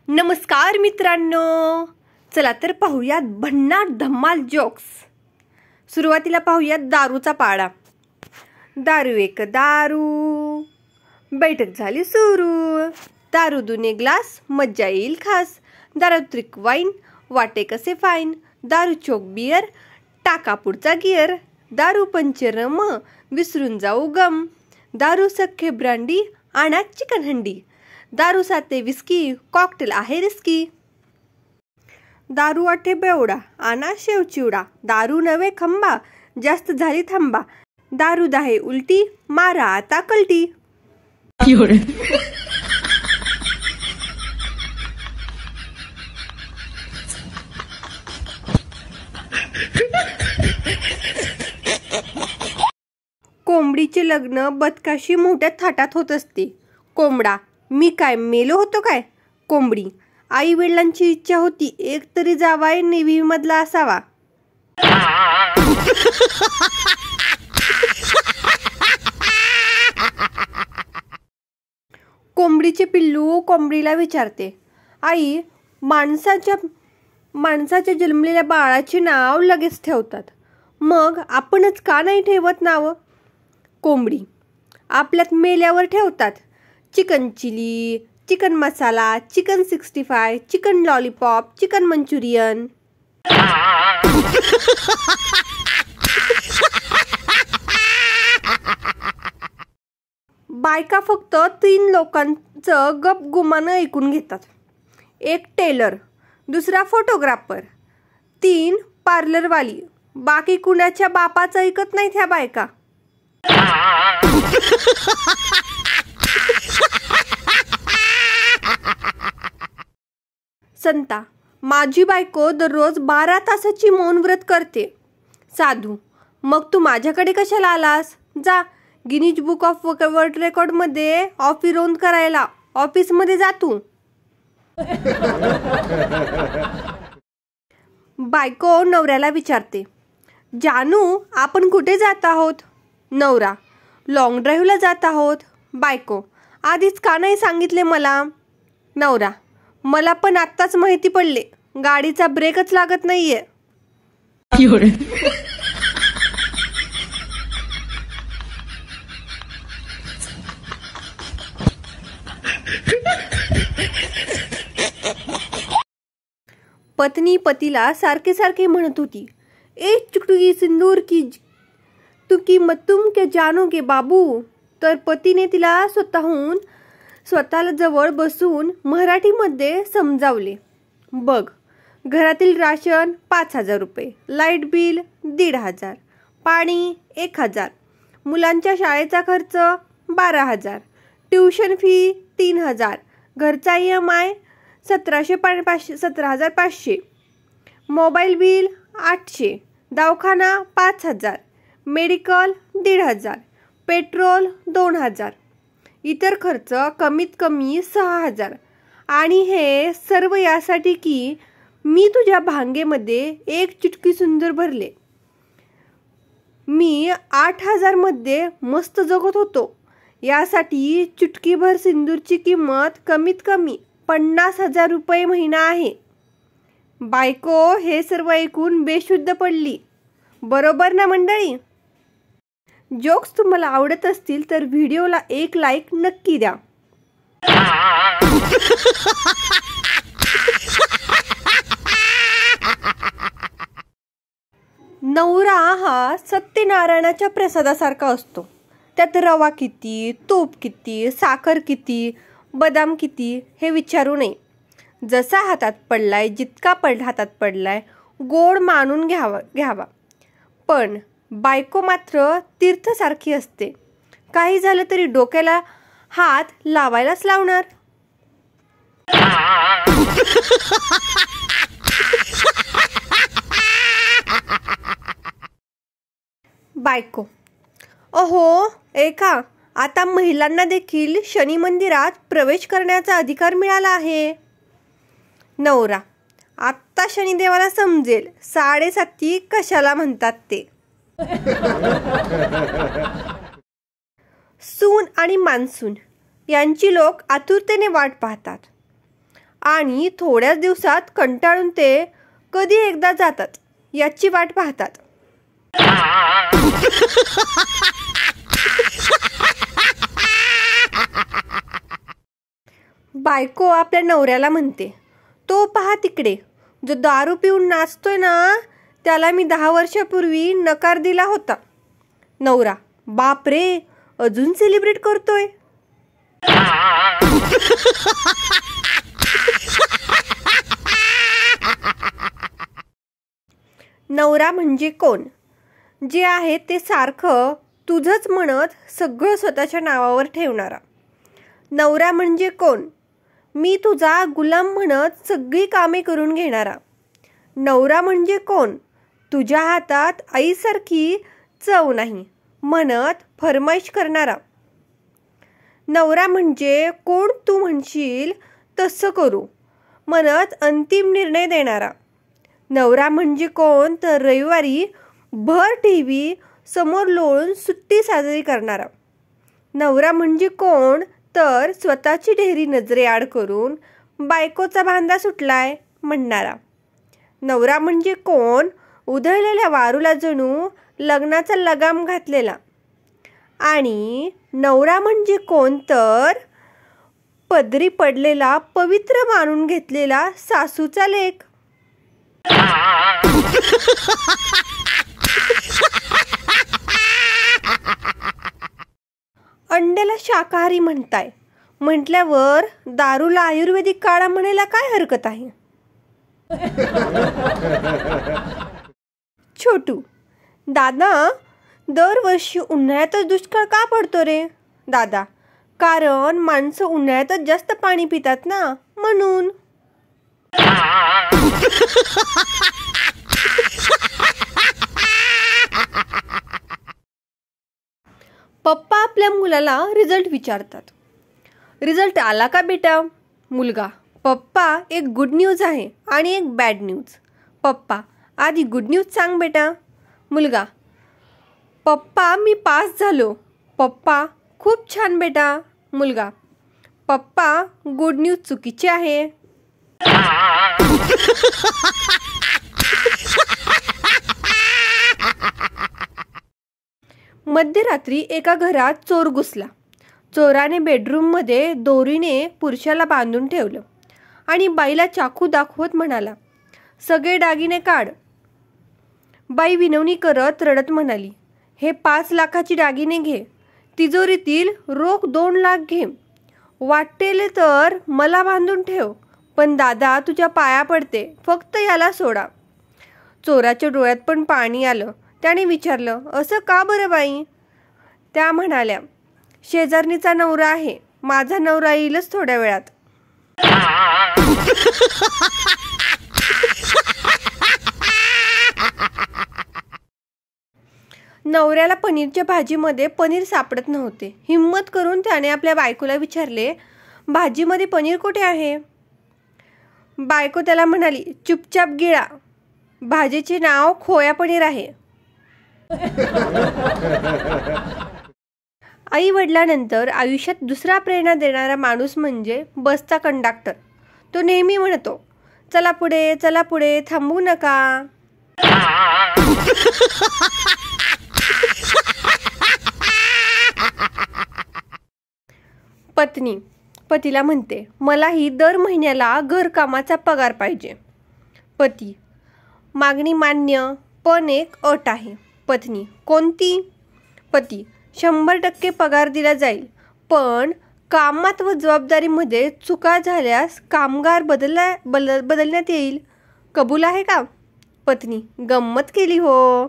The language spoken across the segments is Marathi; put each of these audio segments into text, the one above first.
नमस्कार मित्रांनो, चला तर पाहूयात भन्नाट धम्माल जोक्स। सुरुवातीला पाहूयात दारूचा पाडा। दारू एक दारू, बैठक झाली सुरू। दारू दुने ग्लास, मज्जा येईल खास। दारू त्रिक वाईन, वाटे कसे फाईन। दारू चोक बियर, टाका पुढचा गियर। दारू पंचरम, विसरून जाऊ गम। दारू सख्खे ब्रांडी, आणा चिकन हंडी। दारू साते विस्की, कॉकटेल आहे रिस्की। दारू आठे बेवडा, आणा शेव चिवडा। दारू नवे खंबा, जास्त झाली थांबा। दारू दाहे उलटी, मारा आता कलटी। कोंबडीचे लग्न बदकाशी मोठ्या थाटात होत असते। कोंबडा, मी काय मेलो होतो काय? कोंबडी, आई वडिलांची इच्छा होती एक तरी जावाय नेव्ही मधला असावा। कोंबडीचे पिल्लू कोंबडीला विचारते, आई, माणसाच्या जन्मलेल्या बाळाचे नाव लगेच ठेवतात, मग आपणच का नाही ठेवत नाव? कोंबडी, आपल्यात मेल्यावर ठेवतात। Chicken chilli, chicken masala, chicken 65, chicken lollipop, chicken Manchurian. बायका फक्त 3 लोकांचं गपगुमानं ऐकून घेतात। एक टेलर, दुसरा फोटोग्राफर, 3 पार्लरवाली। बाकी कुणाच्या बापाचं ऐकत नाहीत ह्या बायका। संता, माझी बायको दररोज 12 तासाची मौन व्रत करते। साधू, मग तू माझ्याकडे कशाला आलास? जा Guinness book of world record मध्ये ऑफिरोन करायला ऑफिसमध्ये जा तू। बायको नवऱ्याला विचारते, जानू आपण कुठे जात आहोत? नवरा, लॉंग ड्राईव्हला जात आहोत। बायको, आधीच का नाही सांगितले मला? नवरा, मला पण आत्ताच माहिती पडले, गाडीचा ब्रेकच लागत नाहीये। पत्नी पतीला सारखे सारखे म्हणत होती, एक चुटकी सिंदूर की तुकी तुम के जानोगे बाबू। तर पतीने तिला स्वतःला जवळ बसून मराठीमध्ये समजावले, बघ, घरातील राशन 5,000 रुपये, लाईट बिल 1,500, पाणी 1,000, मुलांच्या शाळेचा खर्च 12,000, ट्यूशन फी 3,000, घरचा EMI 17,500, मोबाईल बिल 800, दवाखाना 5,000, मेडिकल 1,500, पेट्रोल 2,000, इतर खर्च कमीत कमी 6,000। आणि हे सर्व यासाठी की मी तुझ्या भांगेमध्ये एक चुटकी सिंदूर भरले। मी 8,000 मध्ये मस्त जगत होतो, यासाठी चुटकीभर सिंदूरची किंमत कमीत कमी 50,000 रुपये महिना आहे। बायको हे सर्व ऐकून बेशुद्ध पडली। बरोबर ना मंडळी? जोक्स तुम्हाला आवडत असतील तर व्हिडिओला एक लाईक नक्की द्या। नवरा हा सत्यनारायणाच्या प्रसादासारखा असतो। त्यात रवा किती, तूप किती, साखर किती, बदाम किती हे विचारू नये। जसा हातात पडलाय, जितका हातात पडलाय, गोड मानून घ्यावा। पण बायको मात्र तीर्थसारखी असते, काही झालं तरी डोक्याला हात लावायलाच लावणार। बायको, अहो ऐका, आता महिलांना देखील शनी मंदिरात प्रवेश करण्याचा अधिकार मिळाला आहे। नवरा, आत्ता शनिदेवाला समजेल 7.5 कशाला म्हणतात ते। सून आणि मान्सून यांची लोक आतुरतेने वाट पाहतात। आणि थोड्याच दिवसात कंटाळून ते कधी एकदा जातात याची वाट पाहतात. बायको आपल्या नवऱ्याला म्हणते, तो पहा तिकडे, जो दारू पिऊन नाचतोय ना, त्याला मी 10 वर्षापूर्वी नकार दिला होता. नवरा, बापरे, अजून सेलिब्रेट करतोय. नवरा म्हणजे कोण? जे आहे ते सारखं तुझंच म्हणत सगळं स्वतःच्या नावावर ठेवणारा. नवरा म्हणजे कोण? मी तुझा गुलाम म्हणत सगळी कामे करून घेणारा. नवरा म्हणजे कोण? तुझ्या हातात आईसारखी चव नाही म्हणत फरमाईश करणारा. नवरा म्हणजे कोण? तू म्हणशील तसं करू म्हणत अंतिम निर्णय देणारा. नवरा म्हणजे कोण? तर रविवारी भर टीव्ही समोर लोळून सुट्टी साजरी करणारा. नवरा म्हणजे कोण? तर स्वतःची ढेरी नजरेआड करून बायकोचा बांधा सुटलाय म्हणणारा. नवरा म्हणजे कोण? उधळलेल्या वारूला जणू लग्नाचा लगाम घातलेला. आणि नवरा म्हणजे कोण? तर पदरी पडलेला पवित्र मानून घेतलेला सासूचा लेक. अंड्याला शाकाहारी म्हणताय म्हटल्यावर दारूला आयुर्वेदिक काढा म्हणायला काय हरकत आहे? छोटू, दादा, दरवर्षी उन्हाळ्यातच दुष्काळ का पडतो रे? दादा, कारण माणसं उन्हाळ्यातच जास्त पाणी पितात ना, म्हणून. पप्पा आपल्या मुलाला रिझल्ट विचारतात. रिझल्ट आला का बेटा? मुलगा, पप्पा, एक गुड न्यूज आहे आणि एक बॅड न्यूज. पप्पा, आधी गुड न्यूज सांग बेटा. मुलगा, पप्पा, मी पास झालो. पप्पा, खूप छान बेटा. मुलगा, पप्पा, गुड न्यूज चुकीची आहे. मध्यरात्री एका घरात चोर घुसला. चोराने बेडरूममध्ये दोरीने पुरुषाला बांधून ठेवलं आणि बाईला चाकू दाखवत म्हणाला, सगळे दागिने काढ. बाई विनवणी करत रडत म्हणाली, हे 5 लाखाची दागिने घे. तिजोरीतील रोख 2 लाख घे. वाटेल तर मला बांधून ठेव, पण दादा तुझ्या पाया पडते, फक्त याला सोडा. चोराच्या डोळ्यात पण पाणी आलं. त्याने विचारलं, असं का बरं बाई? त्या म्हणाल्या, शेजारणीचा नवरा आहे, माझा नवरा येईलच थोड्या वेळात. नवऱ्याला पनीरच्या भाजीमध्ये पनीर सापडत नव्हते. हिम्मत करून त्याने आपल्या बायकोला विचारले, भाजीमध्ये पनीर कुठे आहे? बायको त्याला म्हणाली, चुपचाप गिळा, भाजीचे नाव खोया पनीर आहे. आई वडिलांनंतर आयुष्यात दुसरा प्रेरणा देणारा माणूस म्हणजे बसचा कंडक्टर. तो नेहमी म्हणतो, चला पुढे, चला पुढे, थांबू नका. पत्नी पतीला म्हणते, मलाही दर महिन्याला घरकामाचा पगार पाहिजे. पती, मागणी मान्य, पण एक अट आहे. पत्नी, कोणती? पती, 100% पगार दिला जाईल, पण कामात व जबाबदारीमध्ये चुका झाल्यास कामगार बदलण्यात येईल. कबूल आहे का? पत्नी, गंमत केली हो.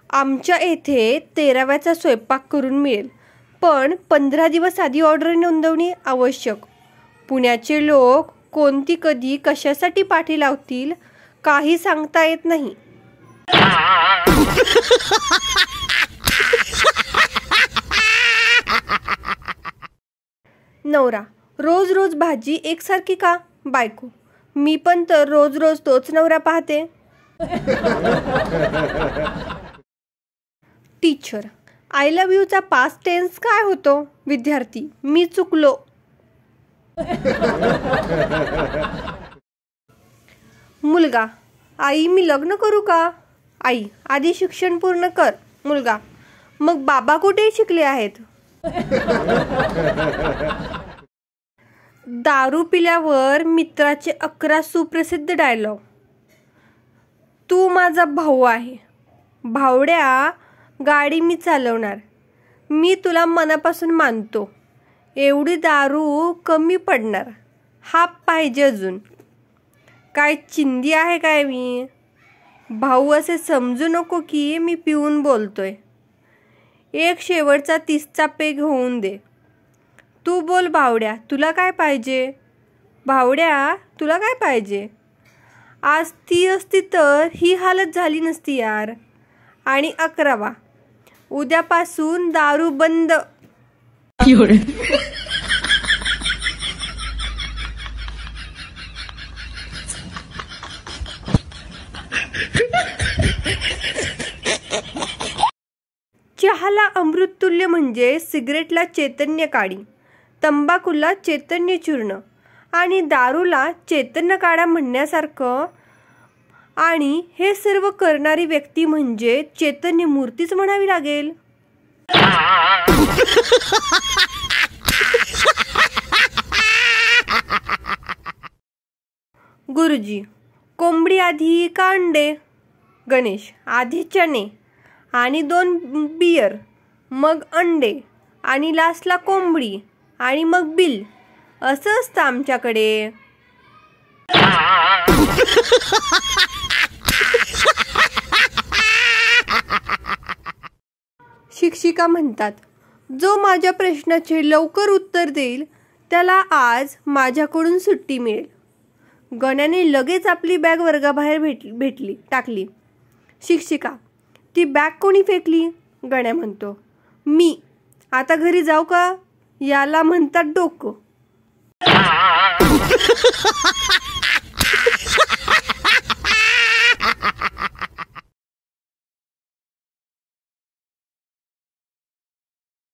आमच्या येथे 13व्याचा स्वयंपाक करून मिळेल, पण 15 दिवस आधी ऑर्डर नोंदवणे आवश्यक. पुण्याचे लोक कोणती, कधी, कशासाठी पाठी लावतील काही सांगता येत नाही. नवरा, रोज रोज भाजी एकसारखी का? बायको, मी पण तर रोज रोज तोच नवरा पाहते. टीचर, आय लव्ह यूचा पास्ट टेन्स काय होतो? विद्यार्थी, मी चुकलो. मुलगा, आई मी लग्न करू का? आई, आधी शिक्षण पूर्ण कर. मुलगा, मग बाबा कुठे शिकले आहेत? दारू पिल्यावर मित्राचे 11 सुप्रसिद्ध डायलॉग. तू माझा भाऊ आहे. भावड्या, गाडी मी चालवणार. मी तुला मनापासून मानतो. एवढी दारू कमी पडणार. हाप पाहिजे अजून. काय चिंदी आहे काय मी? भाऊ, असे समजू नको की मी पिऊन बोलतोय. एक शेवटचा 30चा पेग होऊन दे. तू बोल भावड्या, तुला काय पाहिजे? भावड्या, तुला काय पाहिजे? आज ती असती तर ही हालत झाली नसती यार. आणि 11वा, उद्यापासून दारू बंद. चहाला अमृततुल्य म्हणजे सिगरेटला चैतन्य काडी, तंबाखूला चैतन्य चूर्ण आणि दारूला चैतन्य काढा म्हणण्यासारखं. आणि हे सर्व करणारी व्यक्ती म्हणजे चैतन्य मूर्तीच म्हणावी लागेल. गुरुजी, कोंबडी आधी का अंडे? गणेश, आधी चणे आणि 2 बियर, मग अंडे आणि लास्टला कोंबडी आणि मग बिल. असं असतं आमच्याकडे. शिक्षिका म्हणतात, जो माझ्या प्रश्नाचे लवकर उत्तर देईल त्याला आज माझ्याकडून सुट्टी मिळेल. गण्याने लगेच आपली बॅग वर्गाबाहेर टाकली. शिक्षिका, ती बॅग कोणी फेकली? गण्या म्हणतो, मी. आता घरी जाऊ का? याला म्हणतात डोकं.